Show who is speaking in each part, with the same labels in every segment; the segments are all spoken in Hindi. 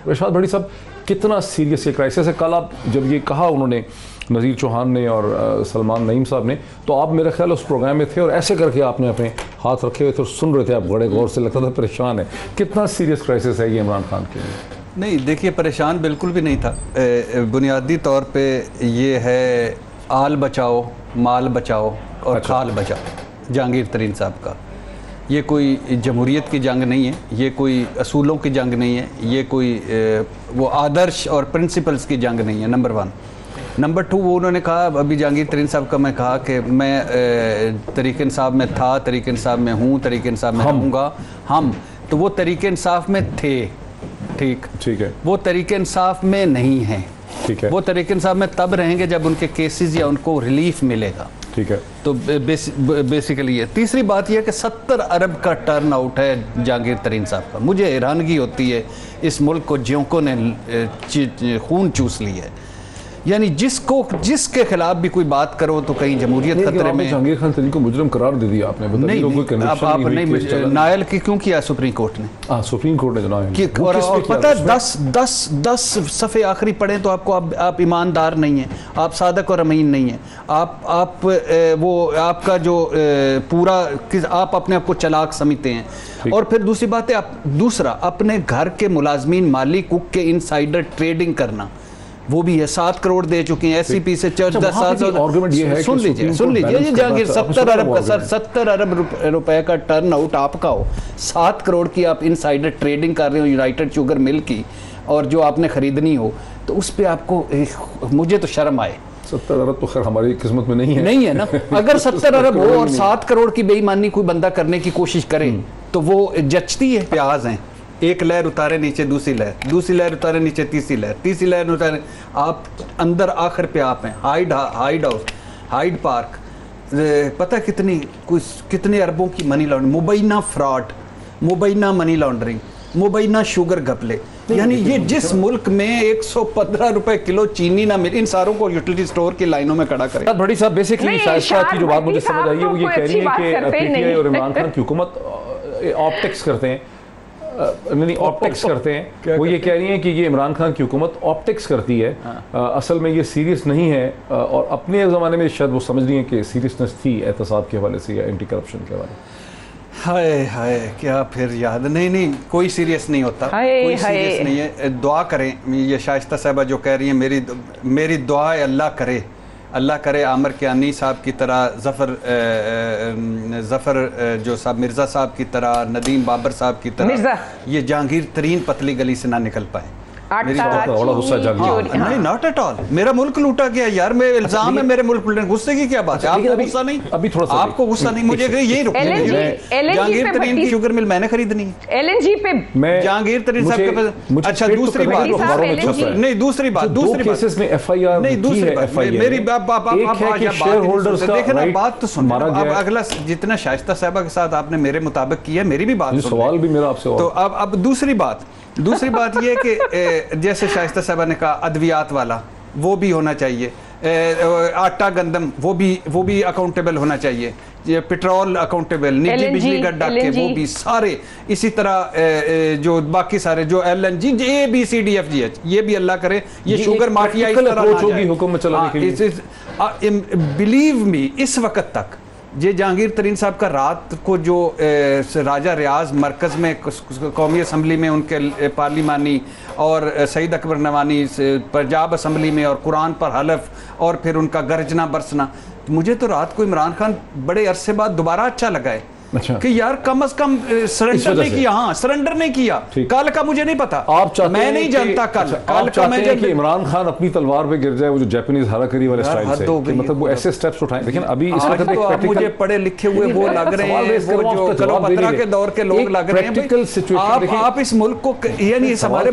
Speaker 1: इरशाद भट्टी साहब, कितना सीरियस ये क्राइसिस है? कल आप जब ये कहा उन्होंने, नज़ीर चौहान ने और सलमान नईम साहब ने, तो आप मेरे ख्याल उस प्रोग्राम में थे और ऐसे करके आपने अपने हाथ रखे हुए थे और सुन रहे थे आप बड़े गौर से, लगता था परेशान है। कितना सीरियस क्राइसिस है ये इमरान खान के लिए?
Speaker 2: नहीं देखिए, परेशान बिल्कुल भी नहीं था। बुनियादी तौर पे ये है आल बचाओ, माल बचाओ और खाल बचाओ जहांगीर तरीन साहब का। ये कोई जमहूरियत की जंग नहीं है, ये कोई असूलों की जंग नहीं है, ये कोई वो आदर्श और प्रिंसिपल्स की जंग नहीं है, नंबर 1। नंबर 2, वो उन्होंने कहा, अभी जहांगीर तरीन साहब का मैं कहा कि मैं तहरीक इंसाफ में था, तहरीक इंसाफ में हूँ, तहरीक इंसाफ में रहूँगा। हम तो वो तहरीक इंसाफ में थे, ठीक है, वो तहरीक इंसाफ में नहीं है, ठीक है। वो तहरीक इंसाफ में तब रहेंगे जब उनके केसेस या उनको रिलीफ मिलेगा, ठीक है। तो बेसिकली ये तीसरी बात यह है कि 70 अरब का टर्न आउट है जहांगीर तरीन साहब का। मुझे हैरानगी होती है, इस मुल्क को ज्योंकों ने खून चूस लिया है। यानी जिसके खिलाफ भी कोई बात करो तो कहीं जमहूरियत खतरे में।
Speaker 1: जहांगीर खान तरीन को मुजरिम करार दे दिया आपने,
Speaker 2: नहीं, आप नहीं, नायल की क्यों किया सुप्रीम कोर्ट ने?
Speaker 1: सुप्रीम कोर्ट ने नायल
Speaker 2: और पता है 10 सफ़े आखिरी पढ़ें तो आपको आप ईमानदार नहीं हैं, आप सादक और अमीन नहीं हैं, आप वो आपका जो पूरा आप अपने आप को चालाक समझते हैं। और फिर दूसरी बात है, दूसरा अपने घर के मुलाजमीन माली कुक के इनसाइडर ट्रेडिंग करना, वो भी है। 7 करोड़ दे चुके हैं एससीपी से चर्च। सुन लीजिए ये जहांगीर 70 अरब रुपए का टर्न आउट आपका हो, 7 करोड़ की आप इनसाइडर ट्रेडिंग कर रहे हो यूनाइटेड शुगर मिल की, और जो आपने खरीदनी हो, तो उस पर आपको मुझे तो शर्म आए।
Speaker 1: 70 अरब तो खैर हमारी किस्मत में नहीं है
Speaker 2: ना। अगर 70 अरब हो और 7 करोड़ की बेईमानी कोई बंदा करने की कोशिश करे तो वो जचती है। प्याज हैं, एक लहर उतारे नीचे दूसरी लहर उतारे नीचे तीसरी लहर उतारे, आप अंदर आखिर पे आप हैं। हाइड हाउस, हाइड पार्क, पता कितने अरबों की मनी लॉन्ड्रिंग, मुबैना फ्रॉड, मुबैना मनी लॉन्ड्रिंग, मुबैना शुगर घपले। यानी ये जिस मुल्क में 115 रुपए किलो चीनी ना मिले, इन सारों को यूटिलिटी स्टोर की लाइनों में खड़ा करें।
Speaker 1: भट्टी साहब, बेसिकली शाइस्ता की जो बात मुझे समझ आई है वो ये कह रही है कि पीटीआई और इमरान खान की हुकूमत ऑप्टिक्स करते हैं, नहीं ऑप्टिक्स करते हैं। वो ये कह रही हैं कि ये इमरान खान की हुकूमत ऑप्टिक्स करती है, असल में ये सीरियस नहीं है। और अपने ज़माने में शायद वो समझ रही हैं कि सीरियसनेस थी एहतसाब के हवाले से या एंटी करप्शन के हवाले।
Speaker 2: हाय क्या फिर याद नहीं, कोई सीरियस नहीं होता, कोई सीरियस नहीं है। दुआ करें, ये शाइस्ता साहबा जो कह रही हैं, मेरी दुआ है अल्लाह करे आमिर कियानी साहब की तरह, ज़फ़र जो साहब मिर्ज़ा साहब की तरह, नदीम बाबर साहब की तरह ये जहांगीर तरीन पतली गली से ना निकल पाए। नहीं, नॉट एट ऑल। मेरा मुल्क लूटा गया यार, मेरे इल्जाम है मेरे मुल्क लूटने, गुस्से की क्या बात है? आपको गुस्सा नहीं?
Speaker 1: अभी थोड़ा सा
Speaker 2: आपको गुस्सा नहीं, मुझे यही जहांगीर तरीन की शुगर मिल मैंने खरीदनी है।
Speaker 3: एलएनजी पे
Speaker 2: जहांगीर तरीन साहब के पास। अच्छा, दूसरी बात नहीं, दूसरी बात
Speaker 1: केसेस में एफआईआर
Speaker 2: नहीं, दूसरी बात मेरी देखे ना, बात तो सुन। अगला जितना शाइस्ता साहबा के साथ आपने मेरे मुताबिक किया, मेरी भी बात,
Speaker 1: सवाल भी मेरा आपसे।
Speaker 2: तो अब दूसरी बात ये कि जैसे शाइस्ता साहबा ने कहा अद्वियात वाला वो भी होना चाहिए, आटा गंदम वो भी अकाउंटेबल होना चाहिए, ये पेट्रोल अकाउंटेबल, निजी बिजली गड्ढा के वो भी सारे, इसी तरह जो बाकी सारे जो LNG ABCDFGH ये भी अल्लाह करे ये शुगर माफिया इस तरह
Speaker 1: होगी हुकूमत चलाने के लिए।
Speaker 2: बिलीव मी, इस वक्त तक ये जहांगीर तरीन साहब का रात को जो राजा रियाज मरकज़ में कौमी असम्बली में उनके पार्लिमानी और सईद अकबर नवानी पंजाब असम्बली में और कुरान पर हलफ और फिर उनका गर्जना बरसना, मुझे तो रात को इमरान खान बड़े अरसे बाद दोबारा अच्छा लगा है। अच्छा। कि यार कम से कम सरेंडर नहीं किया। हाँ, सरेंडर नहीं किया। कल का मुझे नहीं पता, मैं नहीं जानता कल का। मैं
Speaker 1: कि इमरान खान अपनी तलवार पे गिर जाए, वो जो जापानीज हाराकरी वाले स्टाइल से, मतलब वो ऐसे स्टेप्स उठाएं। लेकिन अभी इस वक्त
Speaker 2: तो मुझे पढ़े लिखे हुए वो लग रहे हैं, वो जो कलोपत्रा के दौर के लोग लग रहे हैं। आप इस मुल्क को यानी हमारे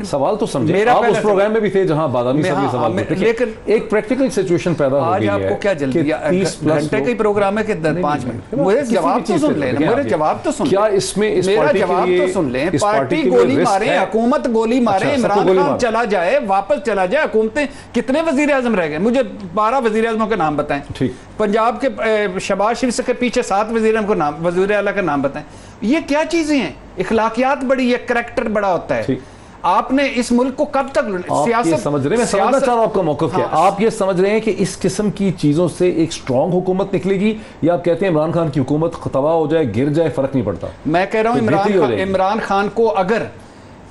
Speaker 1: सवाल तो समझे, आप उस प्रोग्राम में भी थे जहां बादामी साहब ये सवाल करते, लेकिन एक प्रैक्टिकल सिचुएशन पैदा हो गई है।
Speaker 2: आपको क्या जल्दी, घंटे का ही प्रोग्राम है कि 5 मिनट, मुझे जवाब तो सुन लें, मेरे जवाब तो सुन।
Speaker 1: क्या इसमें इस
Speaker 2: मेरा जवाब तो सुन लें। पार्टी गोली मारे, हुकूमत गोली मारे, इमरान खान चला जाए, वापस चला जाए, हुकूमतें कितने वजीर आजम रह गए? मुझे 12 वजीर आजमों के नाम बताएं। ठीक। पंजाब के शहबाज शरीफ के पीछे 7 वजीर आला का नाम बताएं। ये क्या चीजें हैं? इखलाकियात बड़ी है, करैक्टर बड़ा होता है। आपने इस मुल्क को कब तक
Speaker 1: सियासत समझ रहे हैं, मैं समझना चाह रहा हूं आपका मौक़िफ़ क्या है। आप ये समझ रहे हैं कि इस किस्म की चीजों से एक स्ट्रांग हुकूमत निकलेगी, या आप कहते हैं इमरान खान की हुकूमत तबाह हो जाए, गिर जाए, फर्क नहीं पड़ता?
Speaker 2: मैं कह रहा हूं इमरान खान को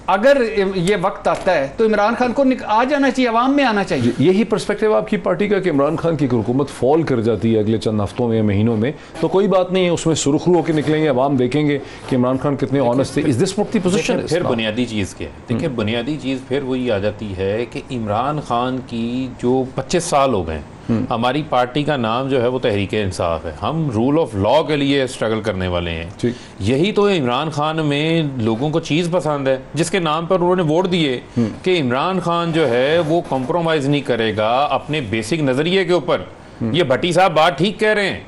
Speaker 2: अगर ये वक्त आता है तो इमरान खान को आ जाना चाहिए, अवाम में आना चाहिए।
Speaker 1: यही पर्सपेक्टिव आपकी पार्टी का कि इमरान खान की हुकूमत फॉल कर जाती है अगले चंद हफ्तों में, महीनों में, तो कोई बात नहीं है, उसमें सुरखरू होकर निकलेंगे, अवाम देखेंगे कि इमरान खान कितने ऑनेस्ट थे। Is this what the position?
Speaker 3: फिर बुनियादी चीज़ क्या है? देखिए, बुनियादी चीज़ फिर वही आ जाती है कि इमरान खान की जो 25 साल हो गए, हमारी पार्टी का नाम जो है वो तहरीक इंसाफ है, हम रूल ऑफ लॉ के लिए स्ट्रगल करने वाले हैं। यही तो इमरान खान में लोगों को चीज़ पसंद है जिसके नाम पर उन्होंने वोट दिए कि इमरान खान जो है वो कॉम्प्रोमाइज़ नहीं करेगा अपने बेसिक नज़रिए के ऊपर। ये भट्टी साहब बात ठीक कह रहे हैं,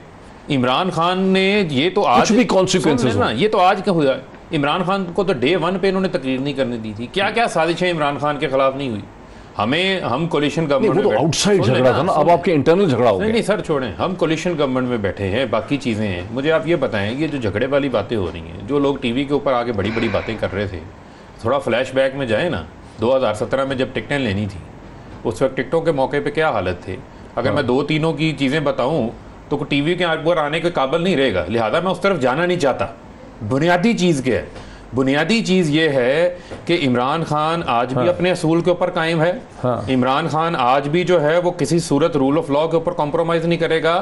Speaker 3: इमरान खान ने ये तो आज
Speaker 1: भी कॉन्सिक्वेंसेस ना,
Speaker 3: ये तो आज क्या हुआ, इमरान खान को तो डे 1 पे इन्होंने तकरीर नहीं करने दी थी। क्या क्या साजिशें इमरान खान के खिलाफ नहीं हुई? हम कोलिशन गवर्नमेंट
Speaker 1: में आउटसाइड झगड़ा था ना, अब आपके इंटरनल झगड़ा हो गया।
Speaker 3: नहीं सर छोड़ें, हम कोलिशन गवर्नमेंट में बैठे हैं, बाकी चीज़ें हैं। मुझे आप ये बताएं, ये जो झगड़े वाली बातें हो रही हैं, जो लोग टीवी के ऊपर आके बड़ी बड़ी बातें कर रहे थे, थोड़ा फ्लैशबैक में जाए ना, 2017 में जब टिकटें लेनी थी, उस वक्त टिकटों के मौके पर क्या हालत थे? अगर मैं 2-3 की चीज़ें बताऊँ तो टीवी के ऊपर आने के काबिल नहीं रहेगा, लिहाजा मैं उस तरफ जाना नहीं चाहता। बुनियादी चीज़ क्या है? बुनियादी चीज़ ये है कि इमरान खान आज भी अपने असूल के ऊपर कायम है। इमरान खान आज भी जो है वो किसी सूरत रूल ऑफ लॉ के ऊपर कॉम्प्रोमाइज़ नहीं करेगा।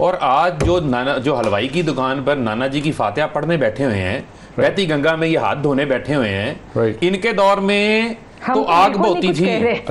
Speaker 3: और आज जो हलवाई की दुकान पर नाना जी की फातिहा पढ़ने बैठे हुए हैं, बहती गंगा में ये हाथ धोने बैठे हुए हैं, इनके दौर में तो आग होती थी,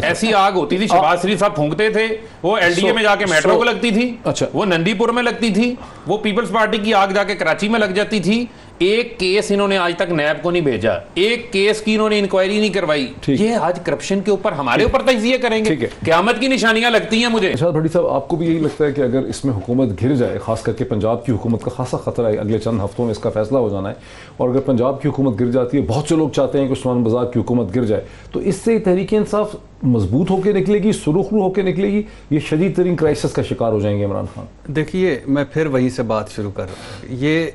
Speaker 3: ऐसी आग होती थी, शहबाज शरीफ साहब फूंकते थे, वो एलडीए में जाके मेट्रो को लगती थी, वो नंदीपुर में लगती थी, वो पीपल्स पार्टी की आग जाके कराची में लग जाती थी। एक केस इन्होंने आज तक नैब को नहीं भेजा, एक केस की इन्होंने इंक्वायरी नहीं करवाई। ये आज करप्शन के ऊपर हमारे ऊपर तजिए करेंगे, क़यामत की निशानियां लगती हैं मुझे।
Speaker 1: इरशाद भट्टी साहब, आपको भी यही लगता है कि अगर इसमें हुकूमत गिर जाए, खास करके पंजाब की हुकूमत का खासा खतरा है, अगले चंद हफ्तों में इसका फैसला हो जाना है, और अगर पंजाब की हुकूमत गिर जाती है, बहुत से लोग चाहते हैं कि उस्मान बाजार की हुकूमत गिर जाए, तो इससे तहरीक इंसाफ मजबूत होकर निकलेगी, सुरुखरू होकर निकलेगी, ये शदीद तरीन क्राइसिस का शिकार हो जाएंगे इमरान खान? देखिए,
Speaker 2: मैं फिर वहीं से बात शुरू कर रहा हूँ, ये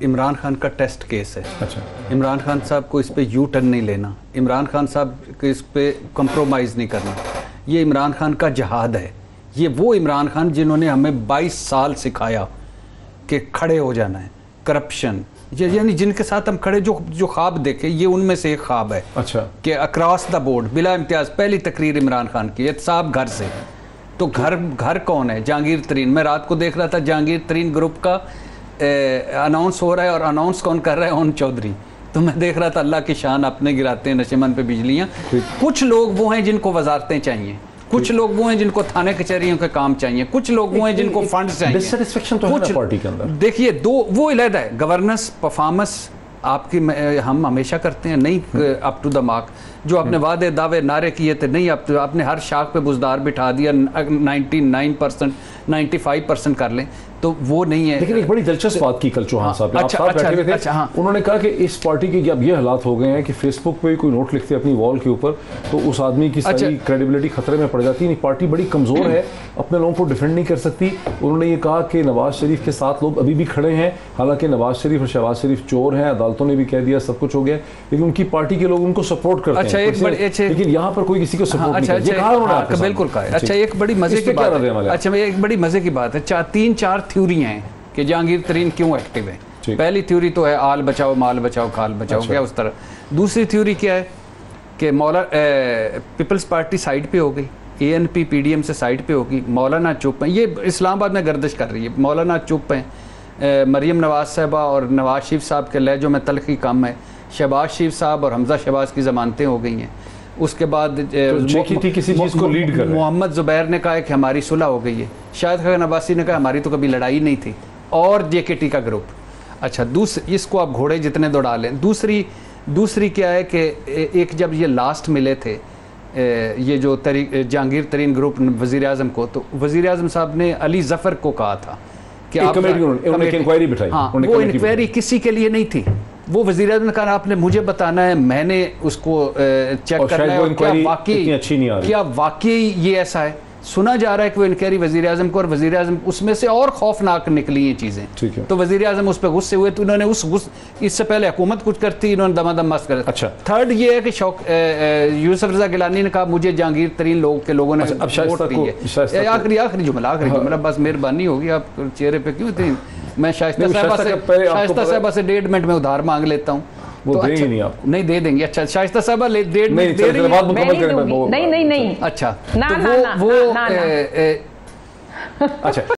Speaker 2: इमरान खान का टेस्ट केस है।
Speaker 1: अच्छा,
Speaker 2: इमरान खान साहब को इस पे यू टर्न नहीं लेना, इमरान खान साहब को इस पे कंप्रोमाइज़ नहीं करना, ये इमरान खान का जहाद है। ये वो इमरान खान जिन्होंने हमें 22 साल सिखाया कि खड़े हो जाना है, करप्शन, यानी जिनके साथ हम खड़े, जो ख्वाब देखे, ये उनमें से एक ख्वाब है।
Speaker 1: अच्छा, कि
Speaker 2: अक्रॉस द बोर्ड बिला इम्तियाज पहली तकरीर इमरान खान की, एहतसाब घर से। तो घर कौन है? जहांगीर तरीन। मैं रात को देख रहा था, जहांगीर तरीन ग्रुप का अनाउंस हो रहा है, और अनाउंस कौन कर रहा है? ओन चौधरी। तो मैं देख रहा था, अल्लाह की शान अपने गिराते हैं नशेमन पे बिजलियाँ। कुछ लोग वो हैं जिनको वजारतें चाहिए, कुछ लोग वो हैं जिनको थाने कचहरियों के काम चाहिए, कुछ लोग वो हैं जिनको फंड चाहिए।
Speaker 1: डिससैटिस्फैक्शन तो है पार्टी के अंदर।
Speaker 2: देखिए, वो अलग है, गवर्नेंस, परफॉर्मेंस आपकी हम हमेशा करते हैं, नहीं अप टू द मार्क। जो आपने वादे दावे नारे किए थे, नहीं आपने हर शाख पे बुजदार बिठा दिया, 99%, 95% कर लें, तो वो नहीं है।
Speaker 1: लेकिन एक बड़ी दिलचस्प बात की कल चौहान साहब, अच्छा, उन्होंने कहा कि इस पार्टी के अब ये हालात हो गए हैं कि फेसबुक पे कोई नोट लिखते अपनी वॉल के ऊपर तो उस आदमी की सारी क्रेडिबिलिटी खतरे में पड़ जाती है। पार्टी बड़ी कमज़ोर है, अपने लोगों को डिफेंड नहीं कर सकती। उन्होंने ये कहा कि नवाज शरीफ के साथ लोग अभी भी खड़े हैं, हालांकि नवाज शरीफ और शहबाज शरीफ चोर हैं, अदालतों ने भी कह दिया, सब कुछ हो गया, लेकिन उनकी पार्टी के लोग उनको सपोर्ट करते हैं। लेकिन यहाँ पर कोई किसी को सपोर्ट नहीं करता।
Speaker 2: बिल्कुल कहा। अच्छा, एक बड़ी मजे की बात है, अच्छा एक बड़ी मजे की बात है, 3-4 थ्योरियाँ हैं कि जहांगीर तरीन क्यों एक्टिव है। पहली थ्योरी तो है आल बचाओ, माल बचाओ, खाल बचाओ, क्या उस तरह। दूसरी थ्योरी क्या है कि पीपल्स पार्टी साइड पे हो गई, ANP PDM से साइड पे होगी, मौलाना चुप हैं, ये इस्लामाबाद में गर्दिश कर रही है, मौलाना चुप हैं, मरियम नवाज साहबा और नवाज शरीफ साहब के लहजों में तलखी कम है, शहबाज शरीफ साहब और हमजा शहबाज की ज़मानतें हो गई हैं। उसके बाद
Speaker 1: किसी चीज़ को लीड कर
Speaker 2: मोहम्मद ज़ुबैर ने कहा कि हमारी सुलह हो गई है, शाहिद खान अब्बासी ने कहा हमारी तो कभी लड़ाई नहीं थी, और JKT का ग्रुप। अच्छा, इसको आप घोड़े जितने दौड़ा लें। दूसरी क्या है कि एक जब ये लास्ट मिले थे, ये जो जहांगीर तरीन ग्रुप वज़ीर आज़म को, तो वज़ीर आज़म साहब ने अली ज़फ़र को कहा था कि आप
Speaker 1: इंक्वायरी बिठाई।
Speaker 2: हाँ, वो इंक्वायरी किसी के लिए नहीं थी, वो वज़ीर आज़म ने कहा आपने मुझे बताना है, मैंने उसको चेक करना है क्या वाकई ये ऐसा है। सुना जा रहा है कि वो इंक्वायरी वजीर आजम को, और वजीर आजम उसमें से और खौफनाक निकली ये चीज़ें। तो वजीर आजम उस पर गुस्से हुए, तो उन्होंने इससे पहले हुकूमत कुछ करती, इन्होंने दमादम मस्त कर।
Speaker 1: अच्छा,
Speaker 2: थर्ड ये है कि यूसुफ रजा गिलानी ने कहा मुझे जहांगीर तरीन लोगों ने वोट दी है। आखिरी जुमला बस, मेहरबानी होगी, आप चेहरे पे क्यों थी। मैं शाइस्ता साहबा से 1.5 मिनट में उधार मांग लेता हूँ।
Speaker 1: वो
Speaker 2: तो
Speaker 1: देंगे नहीं आपको?
Speaker 2: नहीं दे देंगे। अच्छा, शाइस्ता साहबा ले दे रही है।
Speaker 4: नहीं।
Speaker 2: अच्छा,
Speaker 4: ना,
Speaker 2: तो
Speaker 4: ना,
Speaker 2: वो
Speaker 4: ना, ना, ना,
Speaker 2: अच्छा